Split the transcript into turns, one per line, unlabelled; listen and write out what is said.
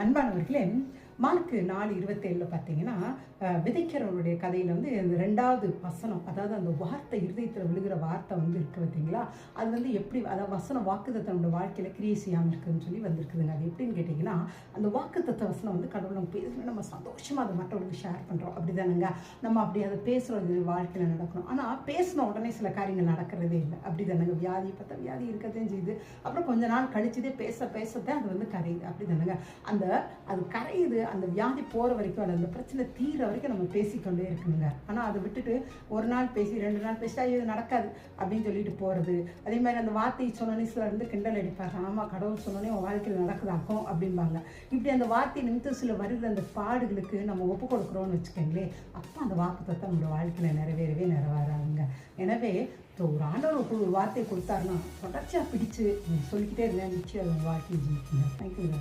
அன்பானவர்களே, மார்க்கு 4:27 பார்த்தீங்கன்னா, விதைக்கிறவருடைய கதையில வந்து இந்த 2வது வசனம், அதாவது அந்த வார்த்தை இருதயத்தில விழுகிற வார்த்தை வந்து இருக்கு பார்த்தீங்களா? அது வந்து எப்படி அதாவது வசனம் வாக்குத்தத்தம் நம்முடைய வாழ்க்கையில கிரியை செய்யாம இருக்குதுன்னு சொல்லி வந்திருக்குதுங்க. அது எப்படின்னு கேட்டிங்கன்னா, அந்த வாக்குத்தத்த வசனம் வந்து கடவுள் நம்ம பேசுனா நம்ம சந்தோஷமா அதை மற்றவங்களுக்கு ஷேர் பண்ணுறோம். அப்படிதானங்க? நம்ம அப்படி அதை பேசுகிறோம், இது வாழ்க்கையில் நடக்கணும். ஆனால் பேசின உடனே சில காரியங்கள் நடக்கிறதே இல்லை. அப்படிதானங்க? வியாதி பார்த்தா வியாதி இருக்கத்தான் செய்யுது. அப்புறம் கொஞ்ச நாள் கழிச்சுதே பேசத்தான் அது வந்து கரையுது. அப்படிதானங்க? அது கரையுது, அந்த வியாதி போகிற வரைக்கும், அந்த பிரச்சனை தீர வரைக்கும் நம்ம பேசிக்கொண்டே இருக்கணுங்க. ஆனால் அதை விட்டுட்டு ஒரு நாள் பேசி 2 நாள் பேசிட்டா இது நடக்காது அப்படின்னு சொல்லிட்டு போகிறது. அதே மாதிரி அந்த வார்த்தையை சொன்னோன்னே சிலர் வந்து கிண்டல் அடிப்பாங்க. ஆமாம், கடவுள் சொன்னோன்னே உன் வாழ்க்கையில் நடக்குதாக்கும் அப்படிம்பாங்க. இப்படி அந்த வார்த்தை நிமித்தம் சில வருகிற அந்த பாடுகளுக்கு நம்ம ஒப்பு கொடுக்குறோன்னு வச்சுக்கோங்களேன், அப்போ அந்த வாக்குத்தத்தம் நம்மளோட வாழ்க்கையில் நிறைவேறாதுங்க. எனவே ஒரு ஆண்டவர் ஒரு வார்த்தையை கொடுத்தாருன்னா தொடர்ச்சியாக பிடிச்சு சொல்லிக்கிட்டே இருந்தேன், நிச்சயம் அது வாழ்க்கையை ஜெயிக்குங்க. தேங்க்யூங்க.